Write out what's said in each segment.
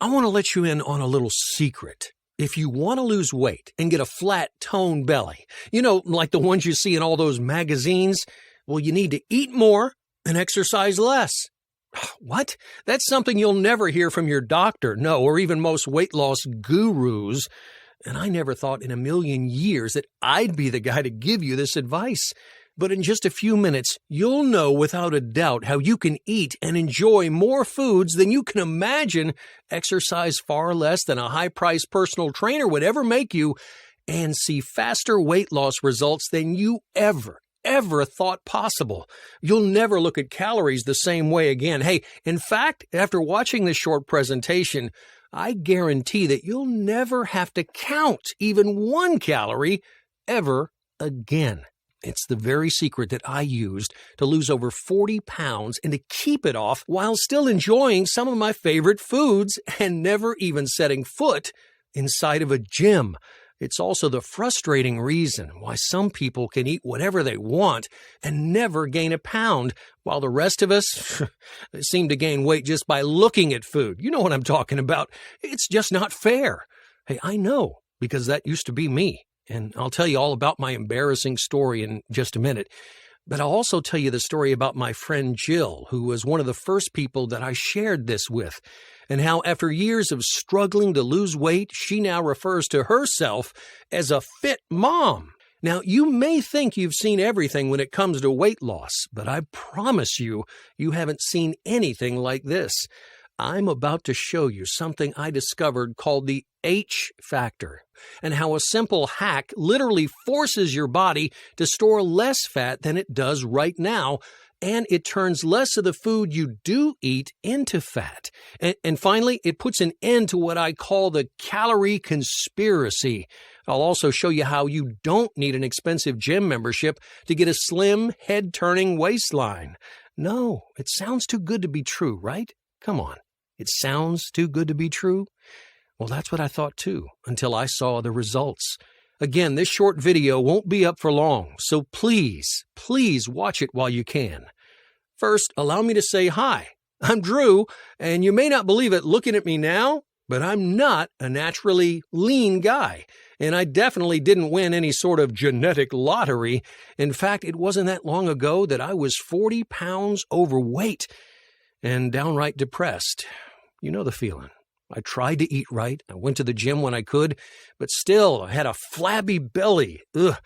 I want to let you in on a little secret. If you want to lose weight and get a flat, toned belly, like the ones you see in all those magazines, well, you need to eat more and exercise less. What? That's something you'll never hear from your doctor, no, or even most weight loss gurus. And I never thought in a million years that I'd be the guy to give you this advice. But in just a few minutes, you'll know without a doubt how you can eat and enjoy more foods than you can imagine, exercise far less than a high-priced personal trainer would ever make you, and see faster weight loss results than you ever thought possible. You'll never look at calories the same way again. Hey, in fact, after watching this short presentation, I guarantee that you'll never have to count even 1 calorie ever again. It's the very secret that I used to lose over 40 pounds and to keep it off while still enjoying some of my favorite foods and never even setting foot inside of a gym. It's also the frustrating reason why some people can eat whatever they want and never gain a pound, while the rest of us seem to gain weight just by looking at food. You know what I'm talking about. It's just not fair. Hey, I know, because that used to be me. And I'll tell you all about my embarrassing story in just a minute. But I'll also tell you the story about my friend Jill, who was one of the first people that I shared this with, and how after years of struggling to lose weight, she now refers to herself as a fit mom. Now, you may think you've seen everything when it comes to weight loss, but I promise you, you haven't seen anything like this. I'm about to show you something I discovered called the H factor, and how a simple hack literally forces your body to store less fat than it does right now, and it turns less of the food you do eat into fat. And finally, it puts an end to what I call the calorie conspiracy. I'll also show you how you don't need an expensive gym membership to get a slim, head-turning waistline. No, it sounds too good to be true, right? Come on. It sounds too good to be true? Well, that's what I thought too, until I saw the results. Again, this short video won't be up for long, so please watch it while you can. First, allow me to say hi. I'm Drew, and you may not believe it looking at me now, but I'm not a naturally lean guy, and I definitely didn't win any sort of genetic lottery. In fact, it wasn't that long ago that I was 40 pounds overweight and downright depressed. You know the feeling. I tried to eat right. I went to the gym when I could, but still I had a flabby belly that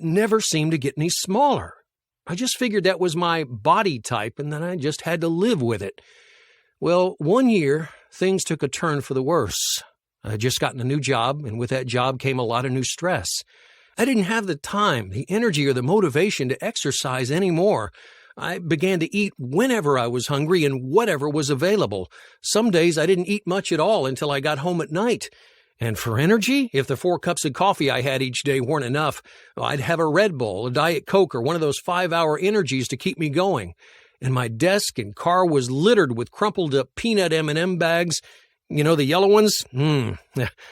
never seemed to get any smaller. I just figured that was my body type, and then I just had to live with it. Well, one year, things took a turn for the worse. I had just gotten a new job, and with that job came a lot of new stress. I didn't have the time, the energy, or the motivation to exercise anymore. I began to eat whenever I was hungry and whatever was available. Some days I didn't eat much at all until I got home at night. And for energy, if the 4 cups of coffee I had each day weren't enough, I'd have a Red Bull, a Diet Coke, or one of those 5-hour energies to keep me going. And my desk and car was littered with crumpled up peanut M&M bags. You know, the yellow ones?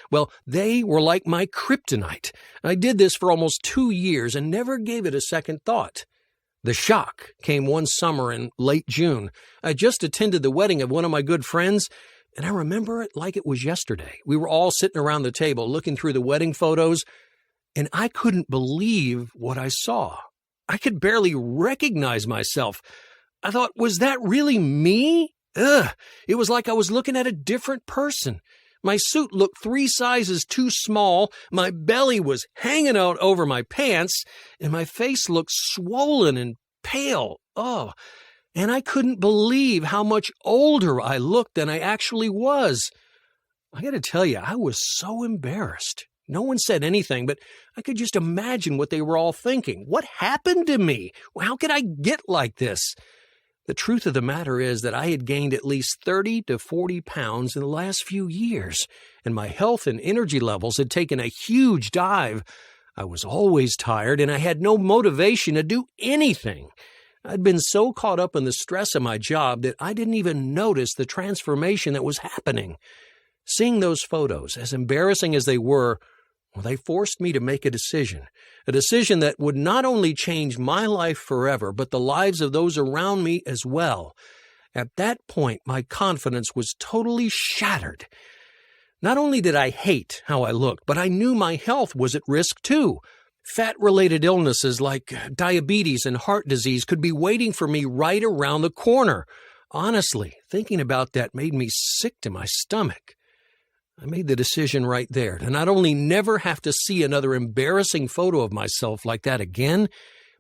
Well, they were like my kryptonite. I did this for almost 2 years and never gave it a second thought. The shock came one summer in late June. I just attended the wedding of one of my good friends, and I remember it like it was yesterday. We were all sitting around the table looking through the wedding photos, and I couldn't believe what I saw. I could barely recognize myself. I thought, was that really me? It was like I was looking at a different person. My suit looked 3 sizes too small, my belly was hanging out over my pants, and my face looked swollen and pale. And I couldn't believe how much older I looked than I actually was. I got to tell you, I was so embarrassed. No one said anything, but I could just imagine what they were all thinking. What happened to me? How could I get like this? The truth of the matter is that I had gained at least 30 to 40 pounds in the last few years, and my health and energy levels had taken a huge dive. I was always tired, and I had no motivation to do anything. I'd been so caught up in the stress of my job that I didn't even notice the transformation that was happening. Seeing those photos, as embarrassing as they were, well, they forced me to make a decision that would not only change my life forever, but the lives of those around me as well. At that point, my confidence was totally shattered. Not only did I hate how I looked, but I knew my health was at risk too. Fat-related illnesses like diabetes and heart disease could be waiting for me right around the corner. Honestly, thinking about that made me sick to my stomach. I made the decision right there to not only never have to see another embarrassing photo of myself like that again,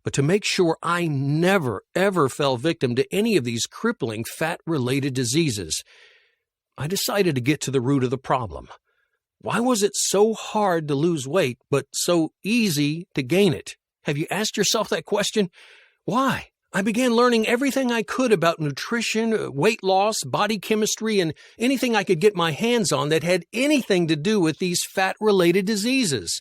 but to make sure I never, ever fell victim to any of these crippling fat-related diseases. I decided to get to the root of the problem. Why was it so hard to lose weight, but so easy to gain it? Have you asked yourself that question? Why? I began learning everything I could about nutrition, weight loss, body chemistry, and anything I could get my hands on that had anything to do with these fat-related diseases.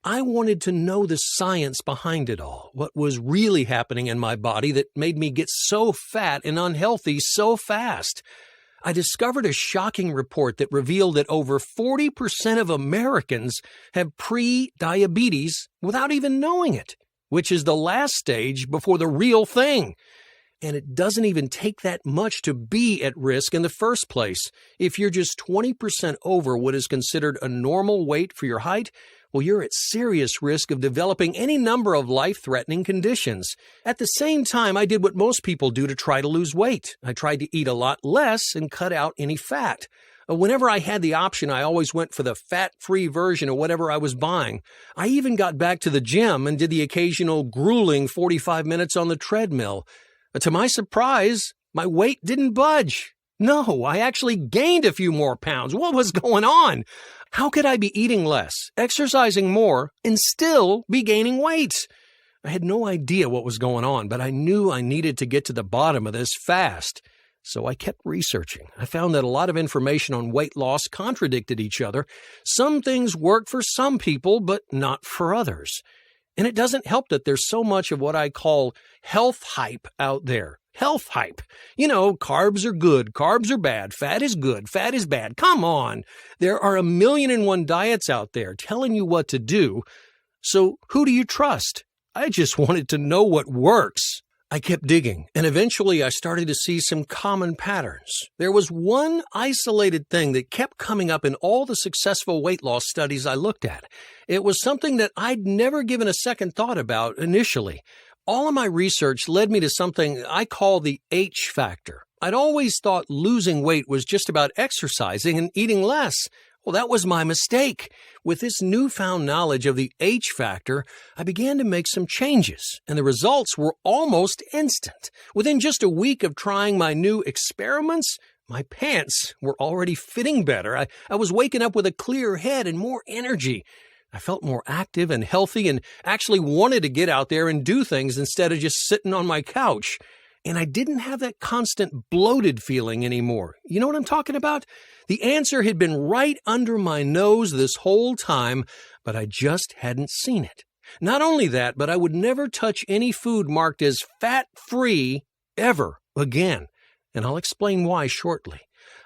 I wanted to know the science behind it all, what was really happening in my body that made me get so fat and unhealthy so fast. I discovered a shocking report that revealed that over 40% of Americans have pre-diabetes without even knowing it, which is the last stage before the real thing. And it doesn't even take that much to be at risk in the first place. If you're just 20% over what is considered a normal weight for your height, well, you're at serious risk of developing any number of life-threatening conditions. At the same time, I did what most people do to try to lose weight. I tried to eat a lot less and cut out any fat. Whenever I had the option, I always went for the fat-free version of whatever I was buying. I even got back to the gym and did the occasional grueling 45 minutes on the treadmill. To my surprise, my weight didn't budge. No, I actually gained a few more pounds. What was going on? How could I be eating less, exercising more, and still be gaining weight? I had no idea what was going on, but I knew I needed to get to the bottom of this fast. So I kept researching. I found that a lot of information on weight loss contradicted each other. Some things work for some people, but not for others. And it doesn't help that there's so much of what I call health hype out there. Health hype. You know, carbs are good, carbs are bad, fat is good, fat is bad. Come on. There are 1,000,001 diets out there telling you what to do. So who do you trust? I just wanted to know what works. I kept digging, and eventually I started to see some common patterns. There was one isolated thing that kept coming up in all the successful weight loss studies I looked at. It was something that I'd never given a second thought about initially. All of my research led me to something I call the H factor. I'd always thought losing weight was just about exercising and eating less. Well, that was my mistake. With this newfound knowledge of the H factor, I began to make some changes, and the results were almost instant. Within just a week of trying my new experiments, my pants were already fitting better. I was waking up with a clear head and more energy. I felt more active and healthy and actually wanted to get out there and do things instead of just sitting on my couch. And I didn't have that constant bloated feeling anymore. You know what I'm talking about? The answer had been right under my nose this whole time, but I just hadn't seen it. Not only that, but I would never touch any food marked as fat-free ever again. And I'll explain why shortly.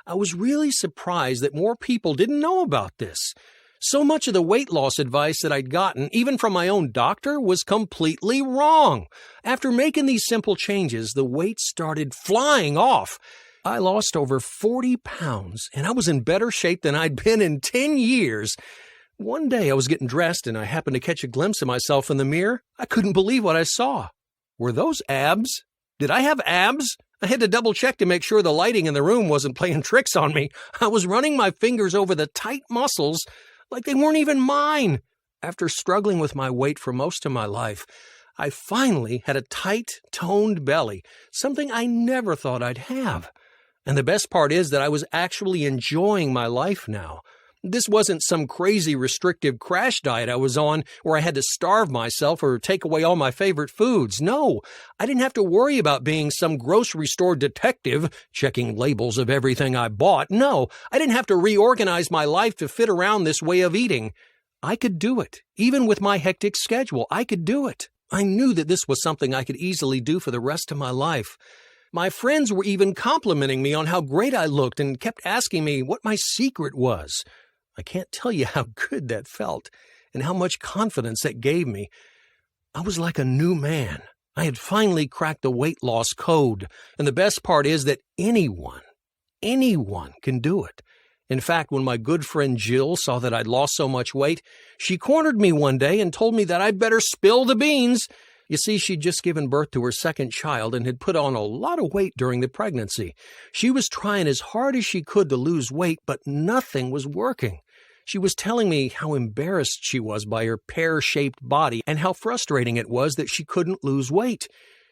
I was really surprised that more people didn't know about this. So much of the weight loss advice that I'd gotten, even from my own doctor, was completely wrong. After making these simple changes, the weight started flying off. I lost over 40 pounds, and I was in better shape than I'd been in 10 years. One day I was getting dressed, and I happened to catch a glimpse of myself in the mirror. I couldn't believe what I saw. Were those abs? Did I have abs? I had to double-check to make sure the lighting in the room wasn't playing tricks on me. I was running my fingers over the tight muscles like they weren't even mine. After struggling with my weight for most of my life, I finally had a tight, toned belly, something I never thought I'd have. And the best part is that I was actually enjoying my life now. This wasn't some crazy restrictive crash diet I was on where I had to starve myself or take away all my favorite foods. No, I didn't have to worry about being some grocery store detective checking labels of everything I bought. No, I didn't have to reorganize my life to fit around this way of eating. I could do it. Even with my hectic schedule, I could do it. I knew that this was something I could easily do for the rest of my life. My friends were even complimenting me on how great I looked and kept asking me what my secret was. I can't tell you how good that felt and how much confidence that gave me. I was like a new man. I had finally cracked the weight loss code, and the best part is that anyone can do it. In fact, when my good friend Jill saw that I'd lost so much weight, she cornered me one day and told me that I'd better spill the beans. You see, she'd just given birth to her second child and had put on a lot of weight during the pregnancy. She was trying as hard as she could to lose weight, but nothing was working. She was telling me how embarrassed she was by her pear-shaped body and how frustrating it was that she couldn't lose weight.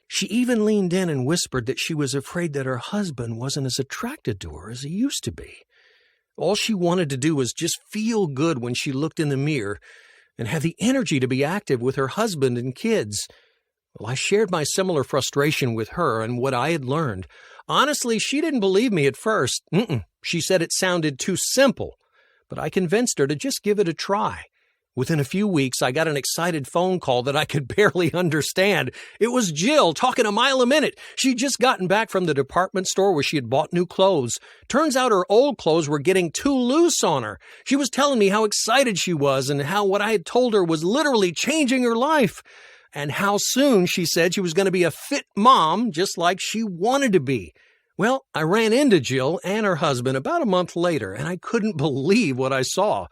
She even leaned in and whispered that she was afraid that her husband wasn't as attracted to her as he used to be. All she wanted to do was just feel good when she looked in the mirror and have the energy to be active with her husband and kids. Well, I shared my similar frustration with her and what I had learned. Honestly, she didn't believe me at first. She said it sounded too simple, but I convinced her to just give it a try. Within a few weeks, I got an excited phone call that I could barely understand. It was Jill talking a mile a minute. She'd just gotten back from the department store where she had bought new clothes. Turns out her old clothes were getting too loose on her. She was telling me how excited she was and how what I had told her was literally changing her life. And how soon she said she was going to be a fit mom, just like she wanted to be. Well, I ran into Jill and her husband about a month later, and I couldn't believe what I saw.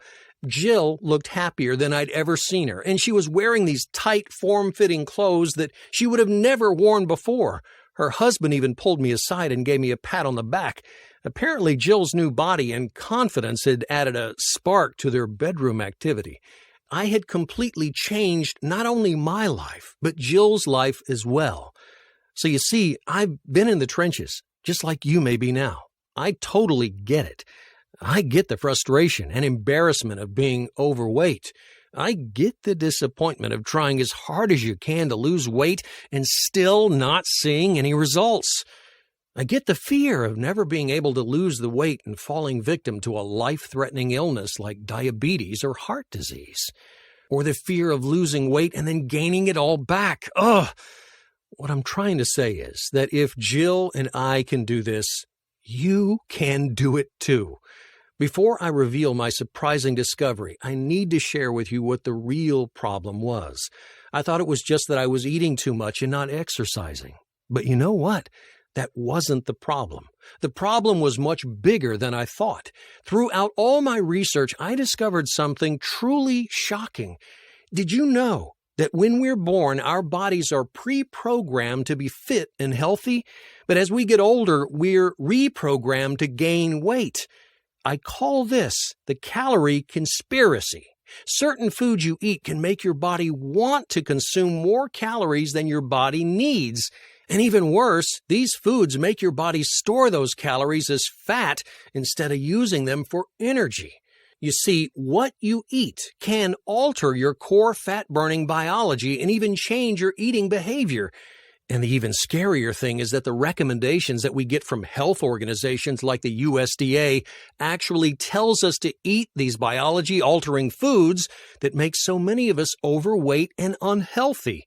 Jill looked happier than I'd ever seen her, and she was wearing these tight, form-fitting clothes that she would have never worn before. Her husband even pulled me aside and gave me a pat on the back. Apparently, Jill's new body and confidence had added a spark to their bedroom activity. I had completely changed not only my life, but Jill's life as well. So you see, I've been in the trenches, just like you may be now. I totally get it. I get the frustration and embarrassment of being overweight. I get the disappointment of trying as hard as you can to lose weight and still not seeing any results. I get the fear of never being able to lose the weight and falling victim to a life-threatening illness like diabetes or heart disease. Or the fear of losing weight and then gaining it all back. Ugh! What I'm trying to say is that if Jill and I can do this, you can do it too. Before I reveal my surprising discovery, I need to share with you what the real problem was. I thought it was just that I was eating too much and not exercising. But you know what? That wasn't the problem. The problem was much bigger than I thought. Throughout all my research, I discovered something truly shocking. Did you know that when we're born, our bodies are pre-programmed to be fit and healthy? But as we get older, we're reprogrammed to gain weight. I call this the calorie conspiracy. Certain foods you eat can make your body want to consume more calories than your body needs. And even worse, these foods make your body store those calories as fat instead of using them for energy. You see, what you eat can alter your core fat-burning biology and even change your eating behavior. And the even scarier thing is that the recommendations that we get from health organizations like the USDA actually tells us to eat these biology-altering foods that make so many of us overweight and unhealthy.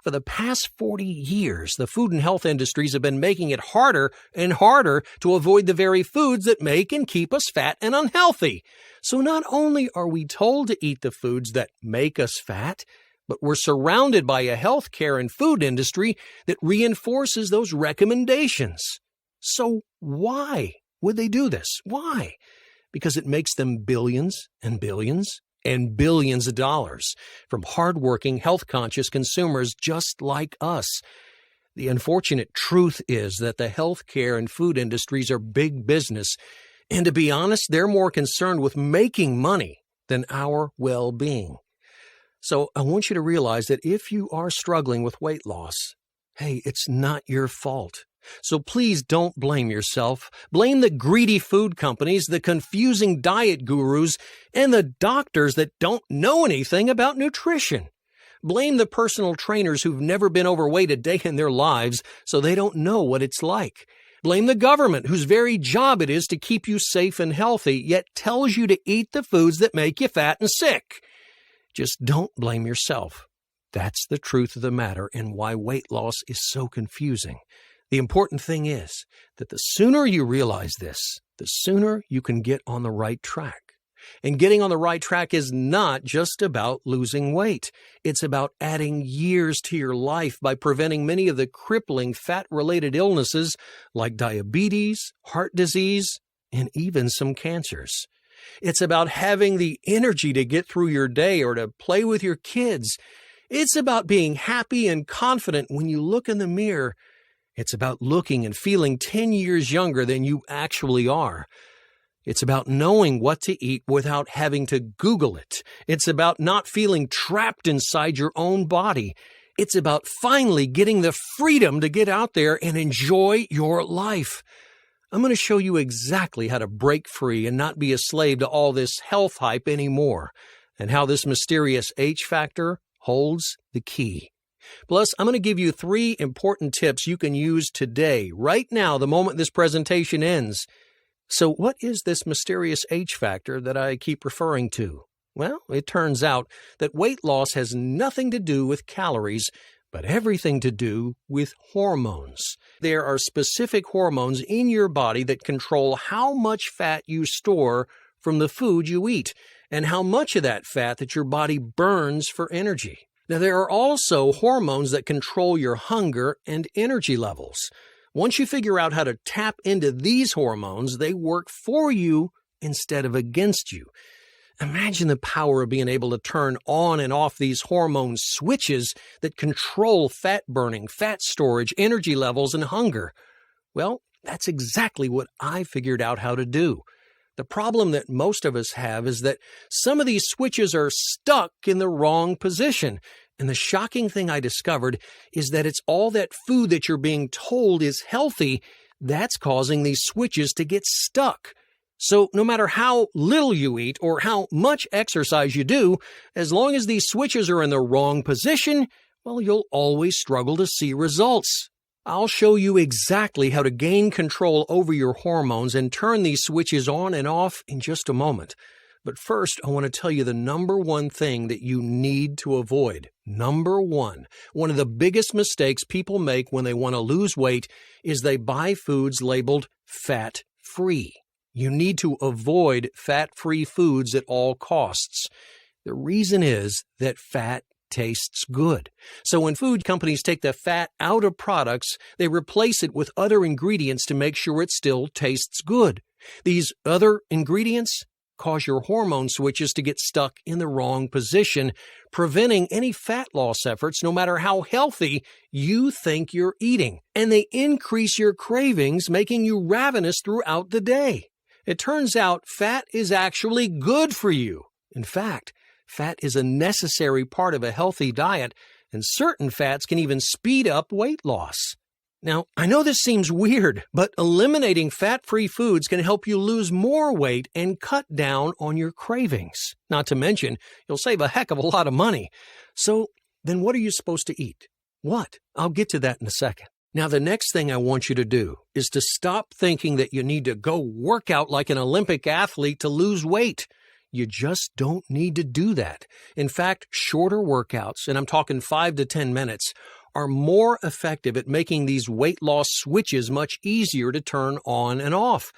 For the past 40 years, the food and health industries have been making it harder and harder to avoid the very foods that make and keep us fat and unhealthy. So not only are we told to eat the foods that make us fat, but we're surrounded by a healthcare and food industry that reinforces those recommendations. So why would they do this? Why? Because it makes them billions and billions and billions of dollars from hardworking, health-conscious consumers just like us. The unfortunate truth is that the healthcare and food industries are big business, and to be honest, they're more concerned with making money than our well-being. So I want you to realize that if you are struggling with weight loss, hey, it's not your fault. So please don't blame yourself. Blame the greedy food companies, the confusing diet gurus, and the doctors that don't know anything about nutrition. Blame the personal trainers who've never been overweight a day in their lives, so they don't know what it's like. Blame the government, whose very job it is to keep you safe and healthy, yet tells you to eat the foods that make you fat and sick. Just don't blame yourself. That's the truth of the matter and why weight loss is so confusing. The important thing is that the sooner you realize this, the sooner you can get on the right track. And getting on the right track is not just about losing weight. It's about adding years to your life by preventing many of the crippling fat-related illnesses like diabetes, heart disease, and even some cancers. It's about having the energy to get through your day or to play with your kids. It's about being happy and confident when you look in the mirror. It's about looking and feeling 10 years younger than you actually are. It's about knowing what to eat without having to Google it. It's about not feeling trapped inside your own body. It's about finally getting the freedom to get out there and enjoy your life. I'm going to show you exactly how to break free and not be a slave to all this health hype anymore, and how this mysterious H factor holds the key. Plus, I'm going to give you 3 important tips you can use today, right now, the moment this presentation ends. So what is this mysterious H factor that I keep referring to? Well, it turns out that weight loss has nothing to do with calories, but everything to do with hormones. There are specific hormones in your body that control how much fat you store from the food you eat, and how much of that fat that your body burns for energy. Now, there are also hormones that control your hunger and energy levels. Once you figure out how to tap into these hormones, they work for you instead of against you. Imagine the power of being able to turn on and off these hormone switches that control fat burning, fat storage, energy levels, and hunger. Well, that's exactly what I figured out how to do. The problem that most of us have is that some of these switches are stuck in the wrong position. And the shocking thing I discovered is that it's all that food that you're being told is healthy that's causing these switches to get stuck. So no matter how little you eat or how much exercise you do, as long as these switches are in the wrong position, well, you'll always struggle to see results. I'll show you exactly how to gain control over your hormones and turn these switches on and off in just a moment. But first, I want to tell you the number one thing that you need to avoid. Number one of the biggest mistakes people make when they want to lose weight is they buy foods labeled fat-free. You need to avoid fat-free foods at all costs. The reason is that fat tastes good. So when food companies take the fat out of products, they replace it with other ingredients to make sure it still tastes good. These other ingredients cause your hormone switches to get stuck in the wrong position, preventing any fat loss efforts no matter how healthy you think you're eating. And they increase your cravings, making you ravenous throughout the day. It turns out fat is actually good for you. In fact, fat is a necessary part of a healthy diet, and certain fats can even speed up weight loss. Now, I know this seems weird, but eliminating fat-free foods can help you lose more weight and cut down on your cravings. Not to mention, you'll save a heck of a lot of money. So, then what are you supposed to eat? What? I'll get to that in a second. Now, the next thing I want you to do is to stop thinking that you need to go work out like an Olympic athlete to lose weight. You just don't need to do that. In fact, shorter workouts, and I'm talking 5 to 10 minutes, are more effective at making these weight loss switches much easier to turn on and off.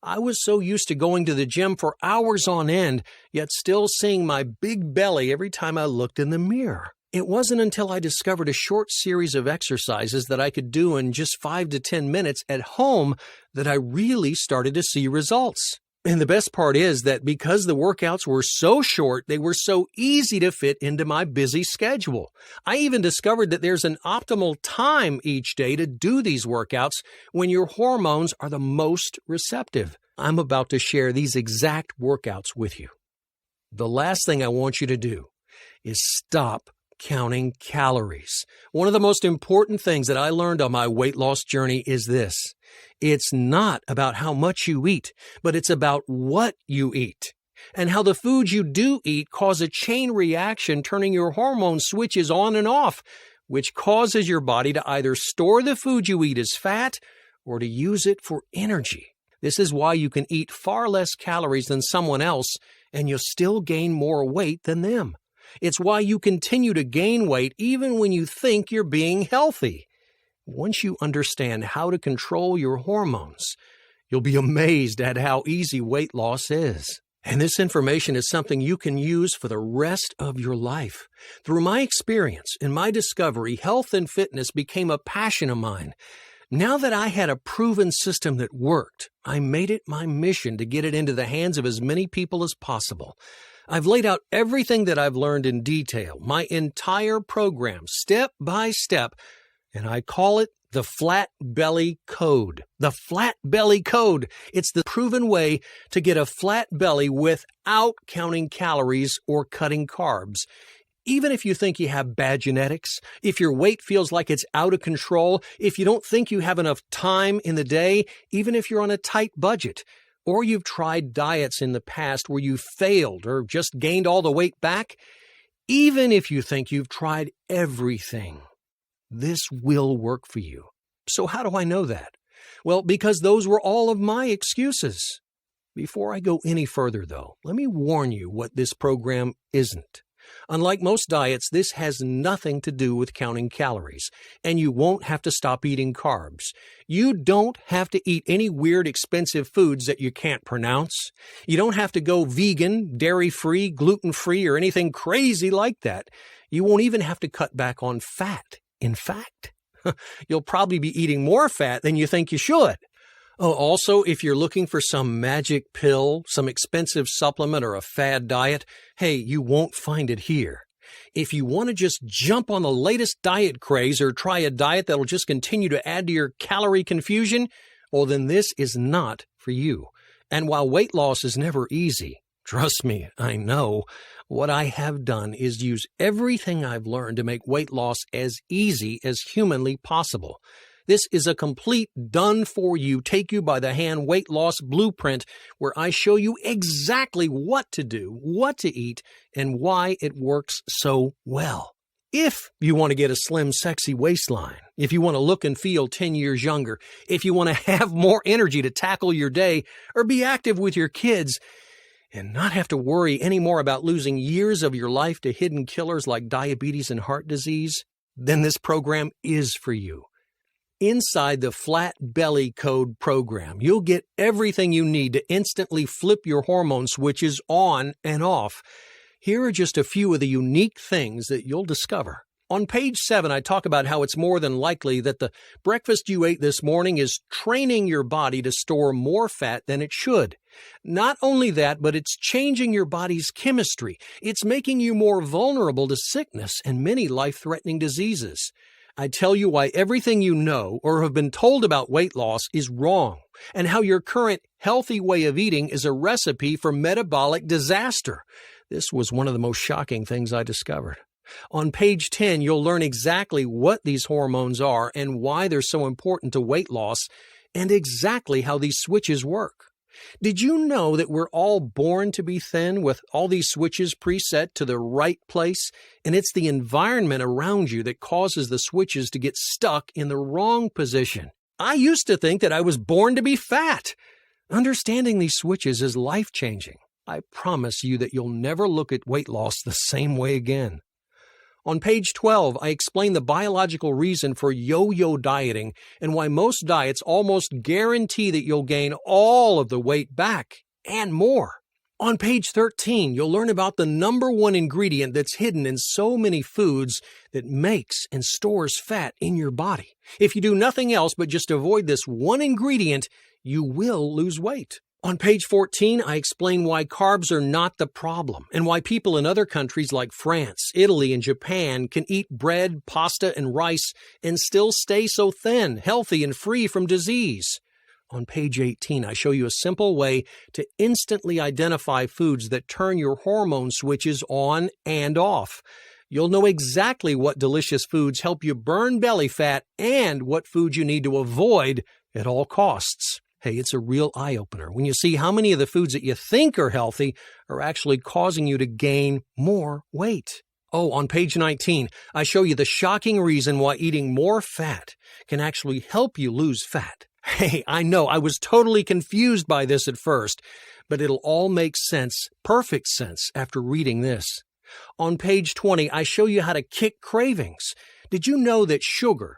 I was so used to going to the gym for hours on end, yet still seeing my big belly every time I looked in the mirror. It wasn't until I discovered a short series of exercises that I could do in just 5 to 10 minutes at home that I really started to see results. And the best part is that because the workouts were so short, they were so easy to fit into my busy schedule. I even discovered that there's an optimal time each day to do these workouts when your hormones are the most receptive. I'm about to share these exact workouts with you. The last thing I want you to do is stop counting calories. One of the most important things that I learned on my weight loss journey is this. It's not about how much you eat, but it's about what you eat. And how the foods you do eat cause a chain reaction, turning your hormone switches on and off, which causes your body to either store the food you eat as fat or to use it for energy. This is why you can eat far less calories than someone else, and you'll still gain more weight than them. It's why you continue to gain weight even when you think you're being healthy. Once you understand how to control your hormones, you'll be amazed at how easy weight loss is. And this information is something you can use for the rest of your life. Through my experience and my discovery, health and fitness became a passion of mine. Now that I had a proven system that worked, I made it my mission to get it into the hands of as many people as possible. I've laid out everything that I've learned in detail, my entire program, step by step, and I call it the Flat Belly Code. The Flat Belly Code. It's the proven way to get a flat belly without counting calories or cutting carbs. Even if you think you have bad genetics, if your weight feels like it's out of control, if you don't think you have enough time in the day, even if you're on a tight budget, or you've tried diets in the past where you failed or just gained all the weight back, even if you think you've tried everything, this will work for you. So how do I know that? Well, because those were all of my excuses. Before I go any further, though, let me warn you what this program isn't. Unlike most diets, this has nothing to do with counting calories, and you won't have to stop eating carbs. You don't have to eat any weird, expensive foods that you can't pronounce. You don't have to go vegan, dairy-free, gluten-free, or anything crazy like that. You won't even have to cut back on fat. In fact, you'll probably be eating more fat than you think you should. Oh, also, if you're looking for some magic pill, some expensive supplement, or a fad diet, hey, you won't find it here. If you want to just jump on the latest diet craze or try a diet that'll just continue to add to your calorie confusion, well, then this is not for you. And while weight loss is never easy, trust me, I know, what I have done is use everything I've learned to make weight loss as easy as humanly possible. This is a complete done-for-you, take-you-by-the-hand weight loss blueprint where I show you exactly what to do, what to eat, and why it works so well. If you want to get a slim, sexy waistline, if you want to look and feel 10 years younger, if you want to have more energy to tackle your day or be active with your kids, and not have to worry anymore about losing years of your life to hidden killers like diabetes and heart disease, then this program is for you. Inside the Flat Belly Code program, you'll get everything you need to instantly flip your hormone switches on and off. Here are just a few of the unique things that you'll discover. On page 7, I talk about how it's more than likely that the breakfast you ate this morning is training your body to store more fat than it should. Not only that, but it's changing your body's chemistry. It's making you more vulnerable to sickness and many life-threatening diseases. I tell you why everything you know or have been told about weight loss is wrong, and how your current healthy way of eating is a recipe for metabolic disaster. This was one of the most shocking things I discovered. On page 10, you'll learn exactly what these hormones are and why they're so important to weight loss, and exactly how these switches work. Did you know that we're all born to be thin with all these switches preset to the right place? And it's the environment around you that causes the switches to get stuck in the wrong position. I used to think that I was born to be fat. Understanding these switches is life-changing. I promise you that you'll never look at weight loss the same way again. On page 12, I explain the biological reason for yo-yo dieting and why most diets almost guarantee that you'll gain all of the weight back and more. On page 13, you'll learn about the number one ingredient that's hidden in so many foods that makes and stores fat in your body. If you do nothing else but just avoid this one ingredient, you will lose weight. On page 14, I explain why carbs are not the problem and why people in other countries like France, Italy, and Japan can eat bread, pasta, and rice and still stay so thin, healthy, and free from disease. On page 18, I show you a simple way to instantly identify foods that turn your hormone switches on and off. You'll know exactly what delicious foods help you burn belly fat and what foods you need to avoid at all costs. Hey, it's a real eye-opener when you see how many of the foods that you think are healthy are actually causing you to gain more weight. Oh, on page 19, I show you the shocking reason why eating more fat can actually help you lose fat. Hey, I know I was totally confused by this at first, but it'll all make sense, perfect sense, after reading this. On page 20, I show you how to kick cravings. Did you know that sugar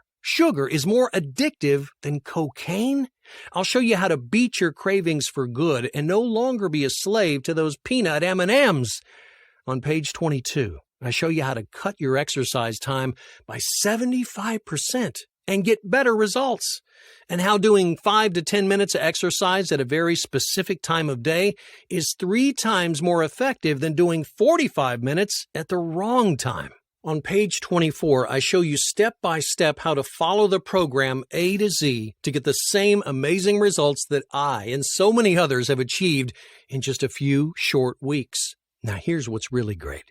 is more addictive than cocaine? I'll show you how to beat your cravings for good and no longer be a slave to those peanut M&Ms. On page 22, I show you how to cut your exercise time by 75% and get better results, and how doing 5 to 10 minutes of exercise at a very specific time of day is 3 times more effective than doing 45 minutes at the wrong time. On page 24, I show you step by step how to follow the program A to Z to get the same amazing results that I and so many others have achieved in just a few short weeks. Now, here's what's really great.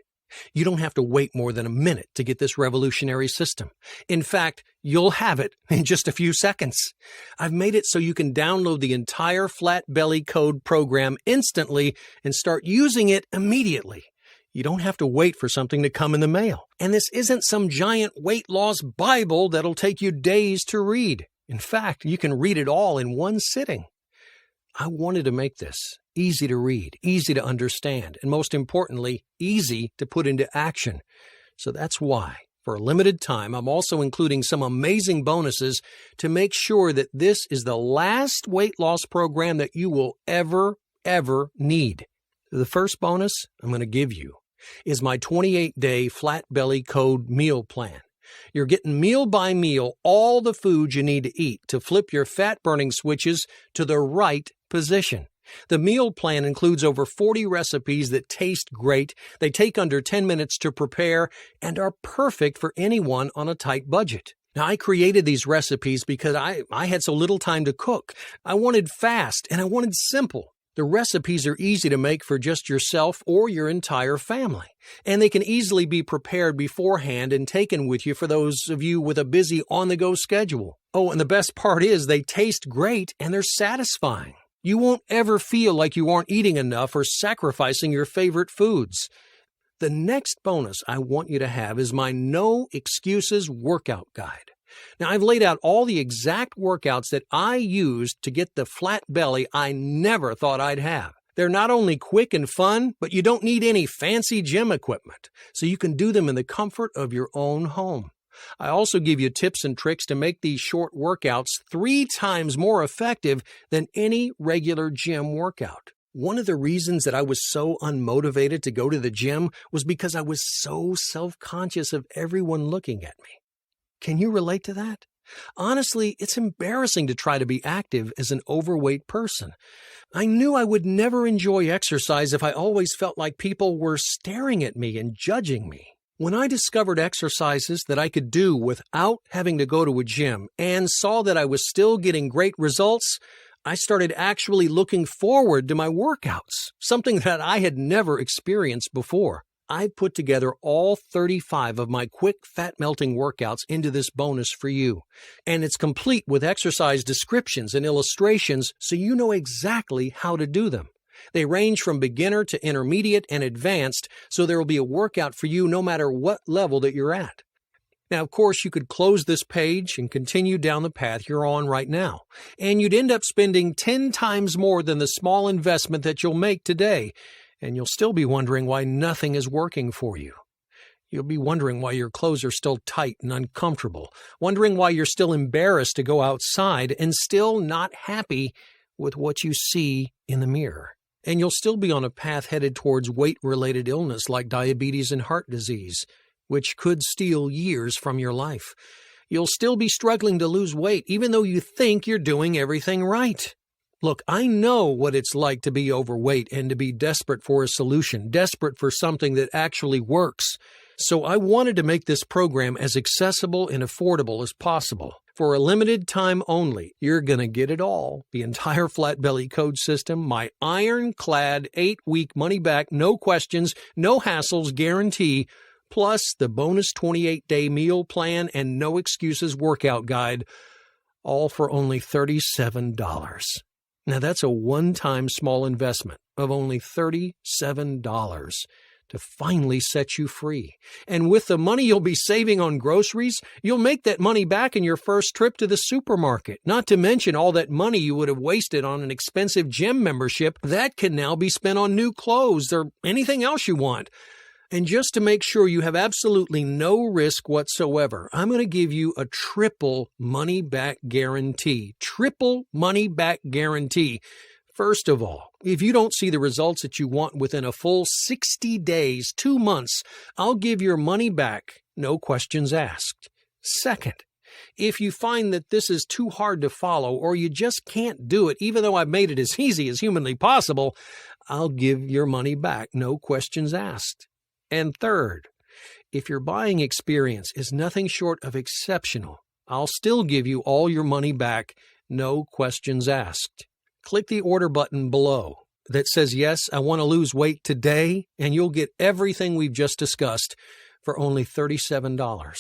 You don't have to wait more than a minute to get this revolutionary system. In fact, you'll have it in just a few seconds. I've made it so you can download the entire Flat Belly Code program instantly and start using it immediately. You don't have to wait for something to come in the mail. And this isn't some giant weight loss Bible that'll take you days to read. In fact, you can read it all in one sitting. I wanted to make this easy to read, easy to understand, and most importantly, easy to put into action. So that's why, for a limited time, I'm also including some amazing bonuses to make sure that this is the last weight loss program that you will ever need. The first bonus I'm going to give you is my 28-day Flat Belly Code meal plan. You're getting meal by meal all the food you need to eat to flip your fat-burning switches to the right position. The meal plan includes over 40 recipes that taste great, they take under 10 minutes to prepare, and are perfect for anyone on a tight budget. Now, I created these recipes because I had so little time to cook. I wanted fast and I wanted simple. The recipes are easy to make for just yourself or your entire family, and they can easily be prepared beforehand and taken with you for those of you with a busy on-the-go schedule. Oh, and the best part is they taste great and they're satisfying. You won't ever feel like you aren't eating enough or sacrificing your favorite foods. The next bonus I want you to have is my No Excuses Workout Guide. Now, I've laid out all the exact workouts that I used to get the flat belly I never thought I'd have. They're not only quick and fun, but you don't need any fancy gym equipment, so you can do them in the comfort of your own home. I also give you tips and tricks to make these short workouts 3 times more effective than any regular gym workout. One of the reasons that I was so unmotivated to go to the gym was because I was so self-conscious of everyone looking at me. Can you relate to that? Honestly, it's embarrassing to try to be active as an overweight person. I knew I would never enjoy exercise if I always felt like people were staring at me and judging me. When I discovered exercises that I could do without having to go to a gym and saw that I was still getting great results, I started actually looking forward to my workouts, something that I had never experienced before. I put together all 35 of my quick fat-melting workouts into this bonus for you, and it's complete with exercise descriptions and illustrations so you know exactly how to do them. They range from beginner to intermediate and advanced, so there will be a workout for you no matter what level that you're at. Now, of course, you could close this page and continue down the path you're on right now, and you'd end up spending 10 times more than the small investment that you'll make today, and you'll still be wondering why nothing is working for you. You'll be wondering why your clothes are still tight and uncomfortable, wondering why you're still embarrassed to go outside and still not happy with what you see in the mirror. And you'll still be on a path headed towards weight-related illness like diabetes and heart disease, which could steal years from your life. You'll still be struggling to lose weight, even though you think you're doing everything right. Look, I know what it's like to be overweight and to be desperate for a solution, desperate for something that actually works. So I wanted to make this program as accessible and affordable as possible. For a limited time only, you're going to get it all. The entire Flat Belly Code system, my ironclad 8-week money-back, no questions, no hassles guarantee, plus the bonus 28-day meal plan and No Excuses Workout Guide, all for only $37. Now, that's a one-time small investment of only $37 to finally set you free. And with the money you'll be saving on groceries, you'll make that money back in your first trip to the supermarket, not to mention all that money you would have wasted on an expensive gym membership that can now be spent on new clothes or anything else you want. And just to make sure you have absolutely no risk whatsoever, I'm going to give you a triple money-back guarantee. Triple money-back guarantee. First of all, if you don't see the results that you want within a full 60 days, 2 months, I'll give your money back, no questions asked. Second, if you find that this is too hard to follow or you just can't do it, even though I've made it as easy as humanly possible, I'll give your money back, no questions asked. And third, if your buying experience is nothing short of exceptional, I'll still give you all your money back, no questions asked. Click the order button below that says, yes, I want to lose weight today, and you'll get everything we've just discussed for only $37.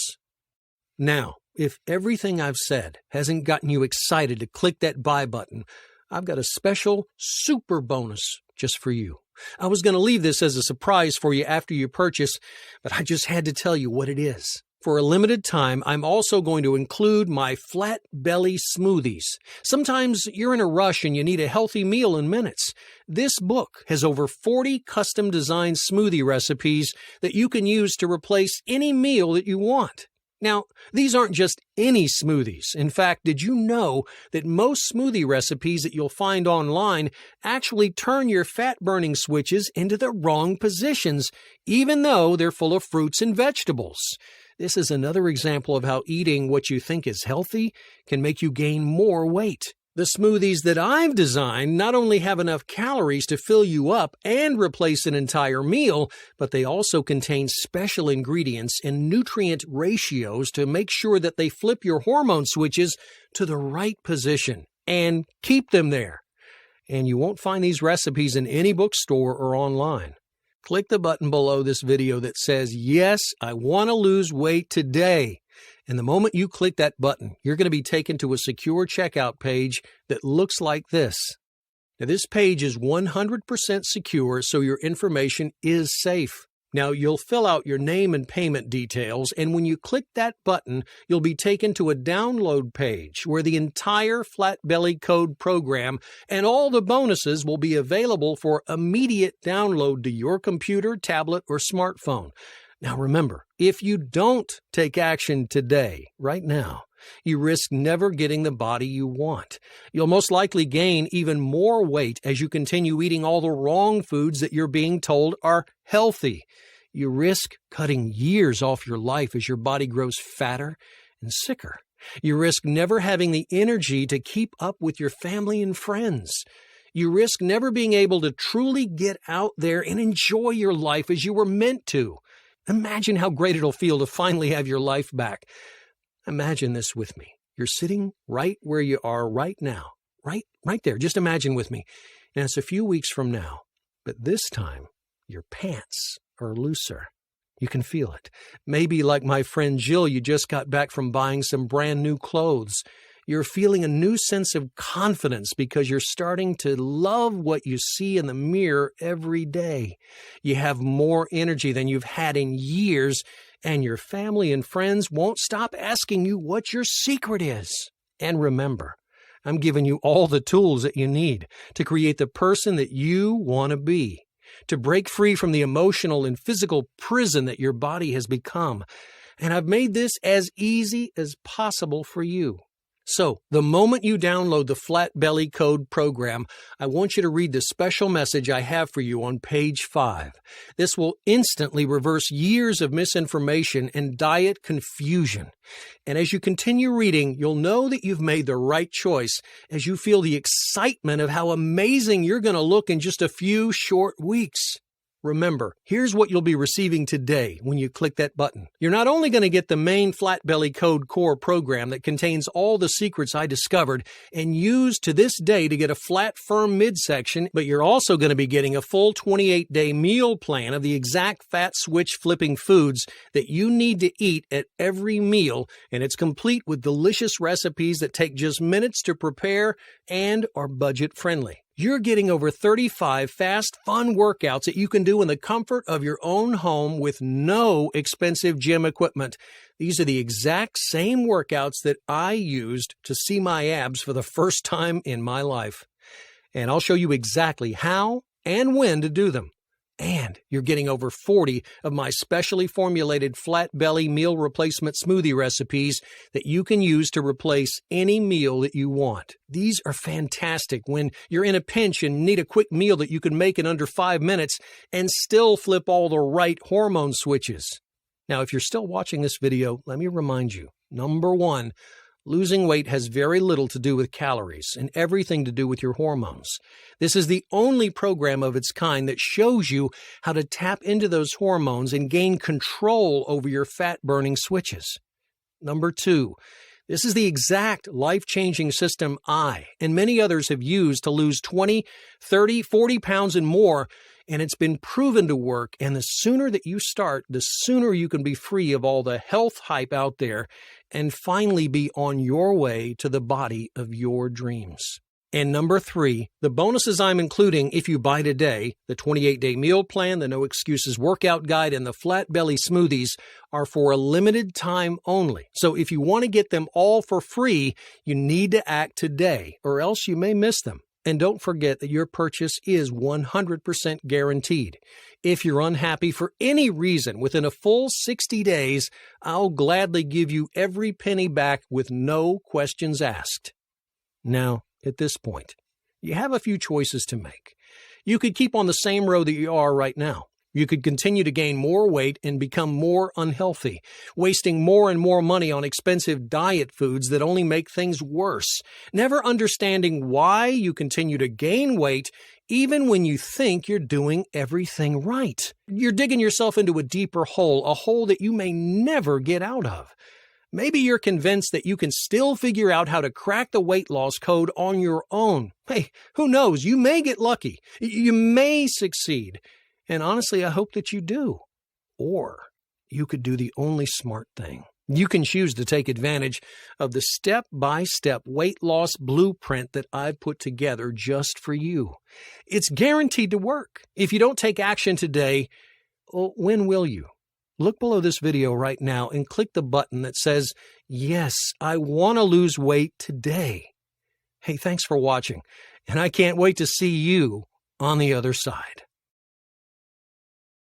Now, if everything I've said hasn't gotten you excited to click that buy button, I've got a special super bonus just for you. I was going to leave this as a surprise for you after you purchase, but I just had to tell you what it is. For a limited time, I'm also going to include my flat belly smoothies. Sometimes you're in a rush and you need a healthy meal in minutes. This book has over 40 custom designed smoothie recipes that you can use to replace any meal that you want. Now, these aren't just any smoothies. In fact, did you know that most smoothie recipes that you'll find online actually turn your fat-burning switches into the wrong positions, even though they're full of fruits and vegetables? This is another example of how eating what you think is healthy can make you gain more weight. The smoothies that I've designed not only have enough calories to fill you up and replace an entire meal, but they also contain special ingredients and nutrient ratios to make sure that they flip your hormone switches to the right position and keep them there. And you won't find these recipes in any bookstore or online. Click the button below this video that says, yes, I want to lose weight today. And the moment you click that button, you're going to be taken to a secure checkout page that looks like this. Now, this page is 100% secure, so your information is safe. Now, you'll fill out your name and payment details, and when you click that button, you'll be taken to a download page where the entire Flat Belly Code program and all the bonuses will be available for immediate download to your computer, tablet, or smartphone. Now remember, if you don't take action today, right now, you risk never getting the body you want. You'll most likely gain even more weight as you continue eating all the wrong foods that you're being told are healthy. You risk cutting years off your life as your body grows fatter and sicker. You risk never having the energy to keep up with your family and friends. You risk never being able to truly get out there and enjoy your life as you were meant to. Imagine how great it'll feel to finally have your life back. Imagine this with me. You're sitting right where you are right now. Right there. Just imagine with me. And it's a few weeks from now. But this time, your pants are looser. You can feel it. Maybe like my friend Jill, you just got back from buying some brand new clothes. You're feeling a new sense of confidence because you're starting to love what you see in the mirror every day. You have more energy than you've had in years, and your family and friends won't stop asking you what your secret is. And remember, I'm giving you all the tools that you need to create the person that you want to be, to break free from the emotional and physical prison that your body has become. And I've made this as easy as possible for you. So, the moment you download the Flat Belly Code program, I want you to read the special message I have for you on page 5. This will instantly reverse years of misinformation and diet confusion. And as you continue reading, you'll know that you've made the right choice as you feel the excitement of how amazing you're going to look in just a few short weeks. Remember, here's what you'll be receiving today when you click that button. You're not only going to get the main Flat Belly Code Core program that contains all the secrets I discovered and used to this day to get a flat, firm midsection, but you're also going to be getting a full 28-day meal plan of the exact fat switch flipping foods that you need to eat at every meal, and it's complete with delicious recipes that take just minutes to prepare and are budget friendly. You're getting over 35 fast, fun workouts that you can do in the comfort of your own home with no expensive gym equipment. These are the exact same workouts that I used to see my abs for the first time in my life. And I'll show you exactly how and when to do them. And you're getting over 40 of my specially formulated flat belly meal replacement smoothie recipes that you can use to replace any meal that you want. These are fantastic when you're in a pinch and need a quick meal that you can make in under 5 minutes and still flip all the right hormone switches. Now, if you're still watching this video, let me remind you, number one, losing weight has very little to do with calories and everything to do with your hormones. This is the only program of its kind that shows you how to tap into those hormones and gain control over your fat-burning switches. Number two, this is the exact life-changing system I and many others have used to lose 20, 30, 40 pounds and more, and it's been proven to work, and the sooner that you start, the sooner you can be free of all the health hype out there and finally be on your way to the body of your dreams. And number three, the bonuses I'm including if you buy today, the 28-day meal plan, the No Excuses workout guide, and the flat belly smoothies are for a limited time only. So if you want to get them all for free, you need to act today, or else you may miss them. And don't forget that your purchase is 100% guaranteed. If you're unhappy for any reason within a full 60 days, I'll gladly give you every penny back with no questions asked. Now, at this point, you have a few choices to make. You could keep on the same road that you are right now. You could continue to gain more weight and become more unhealthy, wasting more and more money on expensive diet foods that only make things worse, never understanding why you continue to gain weight even when you think you're doing everything right. You're digging yourself into a deeper hole, a hole that you may never get out of. Maybe you're convinced that you can still figure out how to crack the weight loss code on your own. Hey, who knows? You may get lucky. You may succeed. And honestly, I hope that you do. Or you could do the only smart thing. You can choose to take advantage of the step-by-step weight loss blueprint that I've put together just for you. It's guaranteed to work. If you don't take action today, well, when will you? Look below this video right now and click the button that says, "Yes, I want to lose weight today." Hey, thanks for watching, and I can't wait to see you on the other side.